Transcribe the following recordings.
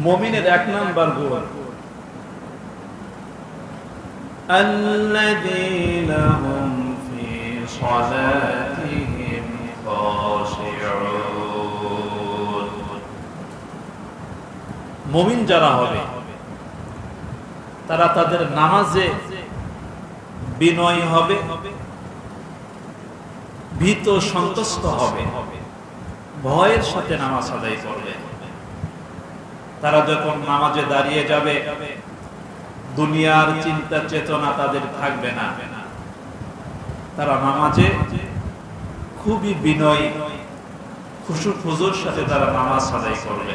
মুমিনের এক নাম্বার গুণ আল্লাযীনা হুম ফি সালাতিহিম খাশিউন। মুমিন যারা হবে তারা তাদের নামাজে বিনয়ী হবে, ভীত সন্তুষ্ট হবে, ভয়ের সাথে নামাজ আদায় করবে। তারা যখন নামাজে দাঁড়িয়ে যাবে দুনিয়ার চিন্তা চেতনা তাদের থাকবে না। তারা নামাজে খুবই বিনয়ী খুশু খুজুর সাথে তারা নামাজ আদায় করবে।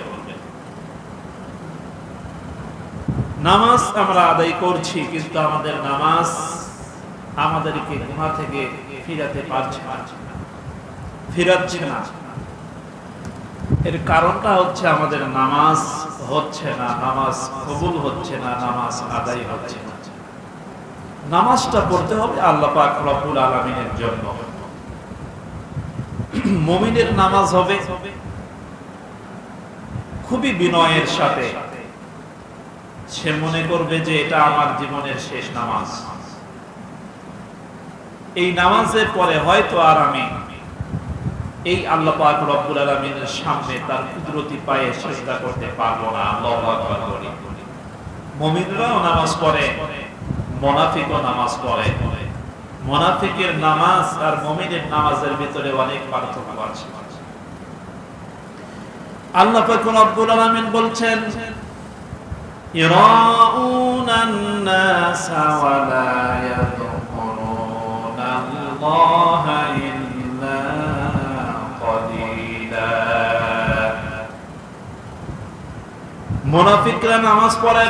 নামাজ আমরা আদায় করছি কিন্তু আমাদের নামাজ আমাদেরকে গুনাহ থেকে ফিরাতে পারছে না, ফিরাচ্ছে না। এর কারণটা হচ্ছে আমাদের নামাজ হচ্ছে না, নামাজ কবুল হচ্ছে না, নামাজ আদায় হচ্ছে না। নামাজটা পড়তে হবে আল্লাহ পাক রব্বুল আলামিনের জন্য। মুমিনের নামাজ হবে খুবই বিনয়ের সাথে। সে মনে করবে যে এটা আমার জীবনের শেষ নামাজ। এই নামাজের পরে হয়তো আর আমি এই আল্লাহ পাক রব্বুল আলামিনের সামনে তার কুদরতি পায়ে সিজদা করতে পারবো না। আল্লাহু আকবার বলি। মুমিনরাও নামাজ পড়ে, মুনাফিকও নামাজ পড়ে। মুনাফিকের নামাজ আর মুমিনের নামাজের ভিতরে অনেক পার্থক্য আছে। আল্লাহ পাক রব্বুল আলামিন বলছেন ইরাউনান নাস ওয়া লা ইয়াযকুরুনা আল্লাহা ইল্লা কলিলা। মুনাফিকরা নামাজ পড়ে,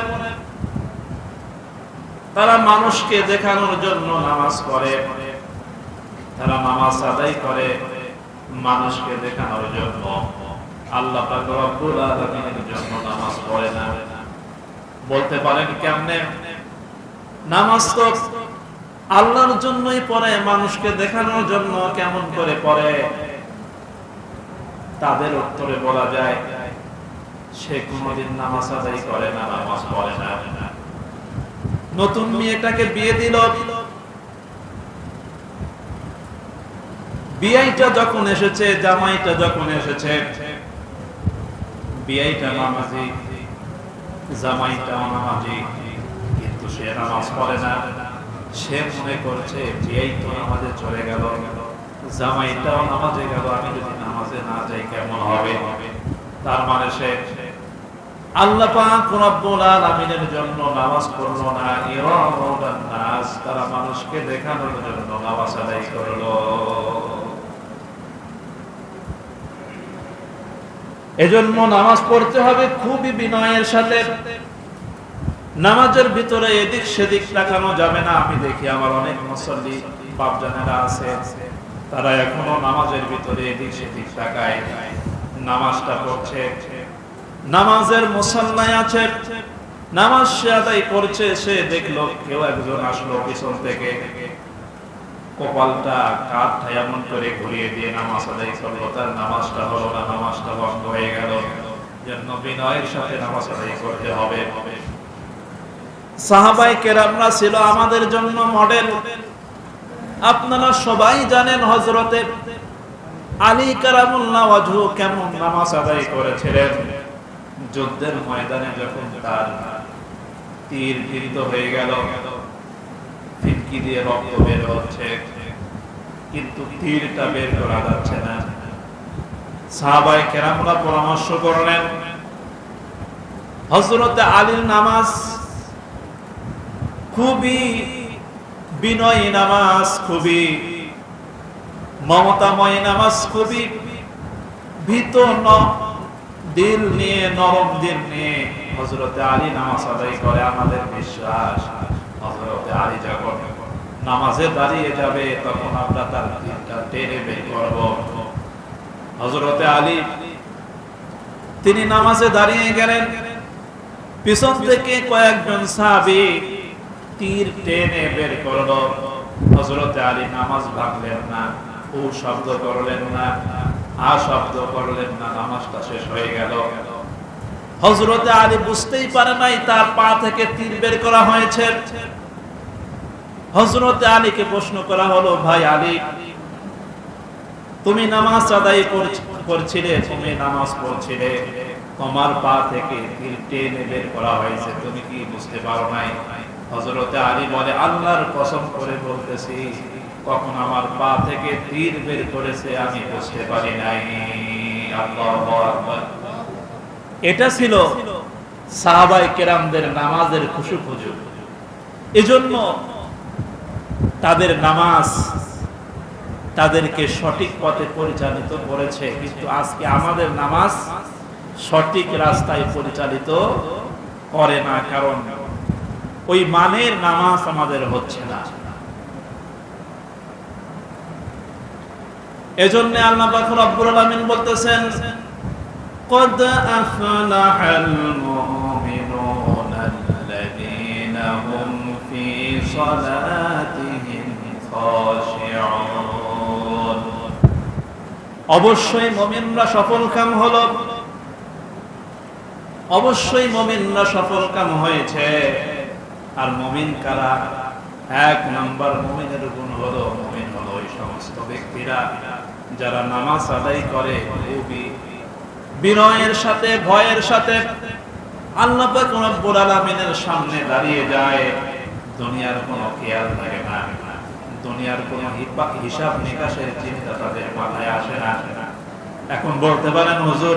তারা মানুষকে দেখানোর জন্য নামাজ পড়ে, তারা নামাজ আদায় করে মানুষকে দেখানোর জন্য, আল্লাহ পাক রব্বুল আলামিনের জন্য নামাজ পড়ে না। বলতে পারেন কেমনে? নামাজ তো আল্লাহর জন্যই পড়ে, মানুষকে দেখানোর জন্য কেমন করে পড়ে? তাদের উত্তরে বলা যায় সে কোনদিন নামাজ আদায় করে না, নামাজ পড়ে না। নতুন মেয়েটাকে বিয়ে দিল, বিয়েটা যখন এসেছে, জামাইটা যখন এসেছে, বিয়েটা নামাজি, জামাইটা নামাজি, কিন্তু সে নামাজ পড়ে না। সে মনে করছে বিয়েই তো নামাজে চলে গেল, জামাইটাও নামাজে গেল, আমি যদি নামাজে না যাই কেমন হবে? তার মানে সে আল্লাহ পাক রব্বুল আলামিনের জন্য নামাজ পড়লো না, ইরাউনান নাস, তারা মানুষকে দেখানোর জন্য নামাজ আদায় করলো। এজন্য নামাজ পড়তে হবে খুবই বিনয়ের সাথে। নামাজের ভিতরে এদিক সেদিক তাকানো যাবে না। আমি দেখি আমার অনেক মুসল্লি বাপজানেরা আছে, তারা এখনো নামাজের ভিতরে এদিক সেদিক তাকায়, নামাজটা পড়ছে, নামাজের মুসাল্লায় আছে, নামাজ সে আদায় করছে, সে দেখলো কেউ একজন আসলো পিছন থেকে, কপালটা কাঁধটা এমন করে ঘুরিয়ে দিয়ে নামাজ আদায় করলো, তার নামাজটা হলো না, নামাজটা বন্ধ হয়ে গেল। জন্য বিনয়ের সাথে নামাজ আদায় করতে হবে। সাহাবায়ে কেরামরা ছিল আমাদের জন্য মডেল। আপনারা সবাই জানেন হযরতে আলী কারামুল্লাহ ওয়াজহু কেমন নামাজ আদায় করেছিলেন। যুদ্ধের ময়দানে যখন তার তীর বিদ্ধ হয়ে গেল, ফিটকি দিয়ে রক্ত বের হচ্ছে, কিন্তু তীরটা বের করা যাচ্ছে না। সাহাবায়ে কেরামরা পরামর্শ করলেন হযরতে আলীর নামাজ খুবই বিনয়ী নামাজ, খুবই মমতাময় নামাজ, খুবই ভীত দিল নিয়ে, নরম দিল নিয়ে হযরতে আলী নামাজ আদায় করে। আমাদের বিশ্বাস হযরতে আলী যখন নামাজে দাঁড়িয়ে যাবে তখন আমরা তার দিলটা টেনে বের করব। হযরতে আলী তিনি নামাজে দাঁড়িয়ে গেলেন, পিছন থেকে কয়েকজন সাহাবী তীর টেনে বের করলো। হযরতে আলী নামাজ ভাঙলেন না, ও শব্দ করলেন না, আ শব্দ করলেন না, নামাজটা শেষ হয়ে গেল। হযরতে আলী বুঝতেই পারে নাই তার পা থেকে তীর বের করা হয়েছে। হযরতে আলীকে প্রশ্ন করা হলো, ভাই আলী, তুমি নামাজ আদায় করছিলে, তুমি নামাজ পড়ছিলে, তোমার পা থেকে তীর টেনে বের করা হয়েছে, তুমি কি বুঝতে পারো নাই? হযরতে আলী বলে, আল্লাহর কসম করে বলতেছি, কখন আমার পা থেকে তীর বের করেছে আমি বুঝতে পারি নাই। আল্লাহু আকবার। এটা ছিল সাহাবায়ে কেরামদের নামাজের খুশুখুজু। এজন্য তাদের নামাজ তাদেরকে সঠিক পথে পরিচালিত করেছে। কিন্তু আজকে আমাদের নামাজ সঠিক রাস্তায় পরিচালিত করে না, কারণ ওই মানের নামাজ আমাদের হচ্ছে না। এজন্য আল্লাহ পাক রব্বুল আলামিন বলতেছেন, قد أفلح المؤمنون الذين هم في صلاتهم خاشعون। অবশ্যই মুমিনরা সফলকাম হলো, অবশ্যই মুমিনরা সফলকাম হয়েছে। আর মুমিন কারা? এক নাম্বার মুমিনের গুণ হলো, মুমিন হলো ওই সমস্ত ব্যক্তিরা যারা নামাজ আদায় করে খুবই বিনয়ের সাথে, ভয়ের সাথে আল্লাহ পাক রব্বুল আলামিনের সামনে দাঁড়িয়ে যায়। দুনিয়ার কোনো খেয়াল থাকে না, দুনিয়ার কোনো হিসাব নিকাশের চিন্তা তাদের মাথায় আসে না। এখন বলতে পারেন, হুজুর,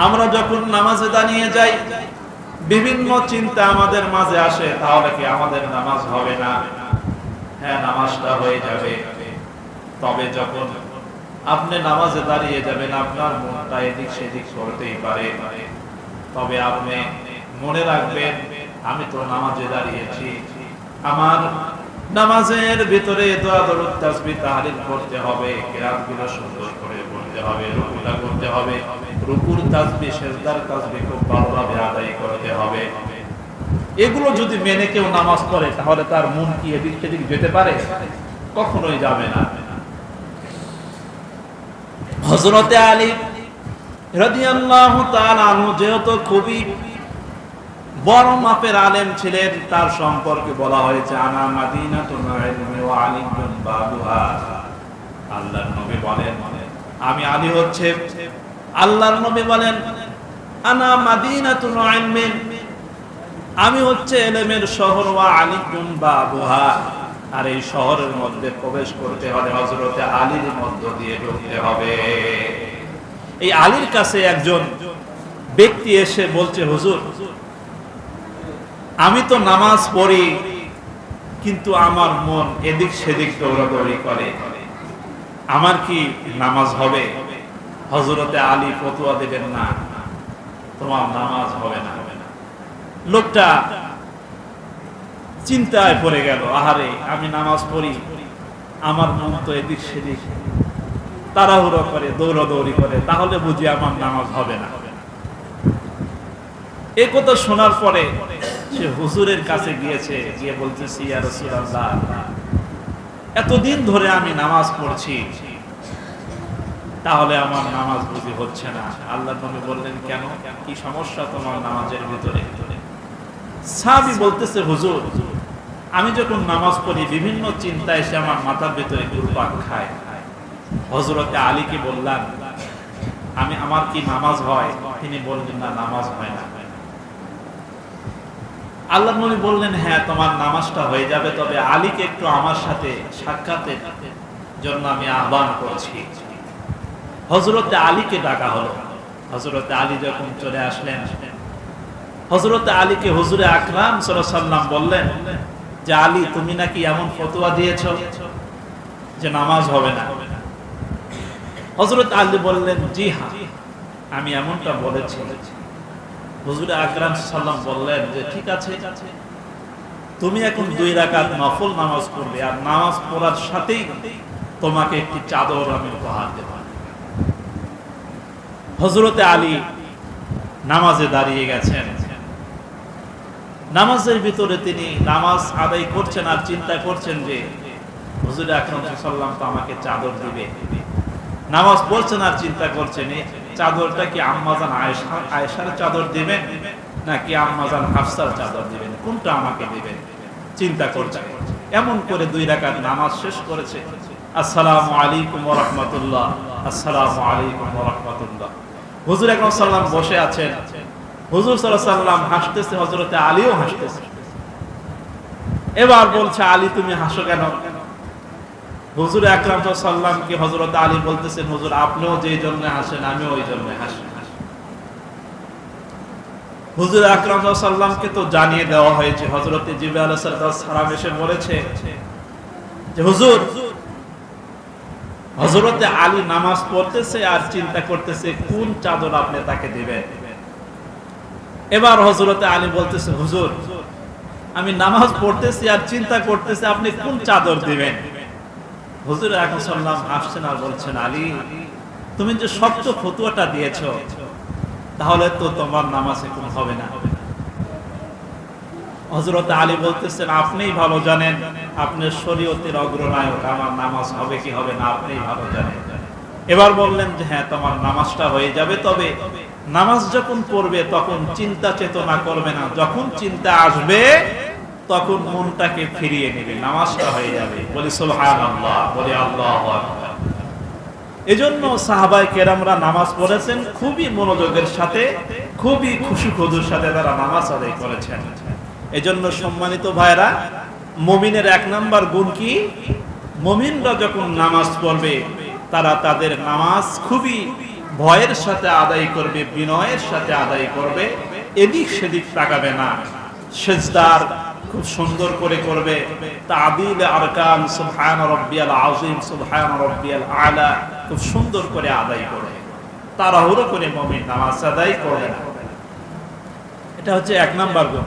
আমরা যখন নামাজে দাঁড়িয়ে যাই বিভিন্ন চিন্তা আমাদের মাঝে আসে, তাহলে কি আমাদের নামাজ হবে না? হ্যাঁ, নামাজটা হয়ে যাবে। তবে যখন আপনি নামাজে দাঁড়িয়ে যাবেন, আপনার মনটা এদিক সেদিক করতেই পারে, তবে আপনি মনে রাখবেন, আমি তো নামাজে দাঁড়িয়েছি, আমার নামাজের ভিতরে দোয়া দরুদ তাসবিহ তাহলিল করতে হবে, কিরাতগুলো সুন্দর করে পড়তে হবে, রুকুটা করতে হবে, রুকুর তাসবিহ সিজদার তাসবিহ খুব ভালোভাবে আদায় করতে হবে। এগুলো যদি মেনে কেউ নামাজ পড়ে, তাহলে তার মন কি এদিক সেদিক যেতে পারে? কখনোই যাবে না। হযরতে আলী রাদিয়াল্লাহু তাআলা আনহু যেহেতু খুবই বড় মাপের আলেম ছিলেন, তার সম্পর্কে বলা হয়েছে, আনা মাদিনাতুল ইলমি ওয়া আলিয়্যুন বাবুহা। আল্লাহর নবী বলেন, আমি আলী হচ্ছে, আল্লাহর নবী বলেন, আনা মাদিনাতুল ইলমি, আমি হচ্ছে ইলমের শহর, ওয়া আলিয়্যুন বাবুহা, আর এই শহরের মধ্যে প্রবেশ করতে হলে হযরতে আলীর মধ্য দিয়ে ঢুকতে হবে। এই আলীর কাছে একজন ব্যক্তি এসে বলছে, হুজুর, আমি তো নামাজ পড়ি, কিন্তু আমার মন এদিক সেদিক দৌড়াদৌড়ি করে, আমার কি নামাজ হবে? হযরতে আলী ফতোয়া দিলেন, না, তোমার নামাজ হবে না। লোকটা চিন্তায় পড়ে গেল, আহারে, আমি নামাজ পড়ি, আমার মন তো এদিক সেদিক তাড়াহুড়ো করে, দৌড়াদৌড়ি করে, তাহলে বুঝি আমার নামাজ হবে না। এই কথা শোনার পরে সে হুজুরের কাছে গিয়েছে, গিয়ে বলতেছে, ইয়া রাসূলুল্লাহ, এতদিন ধরে আমি নামাজ পড়ছি, তাহলে আমার নামাজ বুঝি হচ্ছে না। আল্লাহর নবী বললেন, কেন, কি সমস্যা তোমার নামাজের ভিতরে? সাহাবী বলতেছে, হুজুর, আমি যখন নামাজ পড়ি বিভিন্ন চিন্তা এসে আমার মাথার ভিতরে ঘুরপাক খায়। হযরতে আলীকে বললাম, আমার কি নামাজ হয়? তিনি বললেন, না, নামাজ হয় না। আল্লাহর নবী বললেন, হ্যাঁ, তোমার নামাজটা হয়ে যাবে, তবে আলীকে একটু আমার সাথে সাক্ষাতের জন্য আমি আহ্বান করছি। হযরতে আলীকে ডাকা হলো। হযরতে আলী যখন চলে আসলেন, হযরতে আলীকে হুজুরে আকরাম সাল্লাল্লাহু আলাইহি ওয়াসাল্লাম বললেন যে, আলী, তুমি নাকি এমন ফতোয়া দিয়েছো যে নামাজ হবে না। হযরতে আলী বললেন, জি হ্যাঁ, আমি এমনটা বলেছি। হুজুরে আকরাম সাল্লাল্লাহু আলাইহি ওয়াসাল্লাম বললেন যে, ঠিক আছে, তুমি এখন 2 রাকাত নফল নামাজ পড়বে, আর নামাজ পড়ার সাথেই তোমাকে একটি চাদর আমি উপহার দেব। হযরতে আলী নামাজে দাঁড়িয়ে গেছেন। নামাজের ভিতরে তিনি নামাজ আদায় করছেন আর চিন্তা করছেন যে হুজুর আকরাম সাল্লাল্লাহু আলাইহি ওয়াসাল্লাম তো আমাকে চাদর দিবে। নামাজ পড়ছেন আর চিন্তা করছেন, চাদরটা কি আম্মাজান আয়েশার চাদর দিবেন নাকি আম্মাজান হাফসার চাদর দিবেন, কোনটা আমাকে দিবেন? চিন্তা করছে। এমন করে 2 রাকাত নামাজ শেষ করেছে। আসসালামু আলাইকুম ওয়া রাহমাতুল্লাহ, আসসালামু আলাইকুম ওয়া রাহমাতুল্লাহ। হুজুর আকরাম সাল্লাল্লাহু আলাইহি ওয়াসাল্লাম বসে আছেন। হুজুর সাল্লাল্লাহু আলাইহি ওয়াসাল্লাম হাসতেছে, হযরতে আলীও হাসতেছে। এবার বলছে, আলী তুমি হাসো কেন? হুজুর আকরাম সাল্লাল্লাহু আলাইহি ওয়াসাল্লামকে হযরত আলী বলতেছেন, হুজুর আপনিও যেই জন্য হাসেন আমিও ওই জন্য হাসি। হুজুর আকরাম সাল্লাল্লাহু আলাইহি ওয়াসাল্লামকে তো জানিয়ে দেওয়া হয়েছে, হযরত জিবরাইল আলাইহিস সালাম এসে বলেছে যে হুজুর, হযরতে আলী নামাজ পড়তেছে আর চিন্তা করতেছে কোন চাদর আপনি তাকে দিবেন। এবার হযরতে আলী বলতেছে, হুজুর আমি নামাজ পড়তেছি আর চিন্তা করতেছি আপনি কোন চাদর দিবেন। হুজুর আকরাম সাল্লাল্লাহু আলাইহি ওয়াসাল্লাম হাসছেন আর বলছেন, আলী তুমি যে শক্ত ফতোয়াটা দিয়েছো তাহলে তো তোমার নামাজ এখন হবে না। হযরত আলী বলতেছেন, আপনিই ভালো জানেন, আপনি শরীয়তের অগ্রনায়ক, আমার নামাজ হবে কি হবে না আপনিই ভালো জানেন। এবার বললেন যে হ্যাঁ তোমার নামাজটা হয়ে যাবে, তবে নামাজ যখন পড়বে তখন চিন্তা চেতনা করবে না, যখন চিন্তা আসবে তখন মনটাকে ফিরিয়ে নেবে, নামাজটা হয়ে যাবে। বলি সুবহানাল্লাহ, বলি আল্লাহু আকবার। এজন্য সাহাবায়ে কেরামরা নামাজ পড়েছেন খুবই মনোযোগের সাথে, খুবই খুশি খুদুর সাথে তারা নামাজ আদায় করেছেন। এজন্য সম্মানিত ভাইরা, মুমিনের 1 নাম্বার গুণ কি? মুমিনরা যখন নামাজ পড়বে তারা তাদের নামাজ খুবই ভয়ের সাথে আদায় করবে, বিনয়ের সাথে আদায় করবে, এদিক সেদিক তাকাবে না, সিজদার খুব সুন্দর করে করবে, তাদিল আরকান সুবহান রাব্বিয়াল আযীম সুবহান রাব্বিয়াল আলা খুব সুন্দর করে আদায় করবে, তাড়াহুড়ো করে মুমিন নামাজ আদায় করবে না। এটা হচ্ছে 1 নাম্বার গুণ।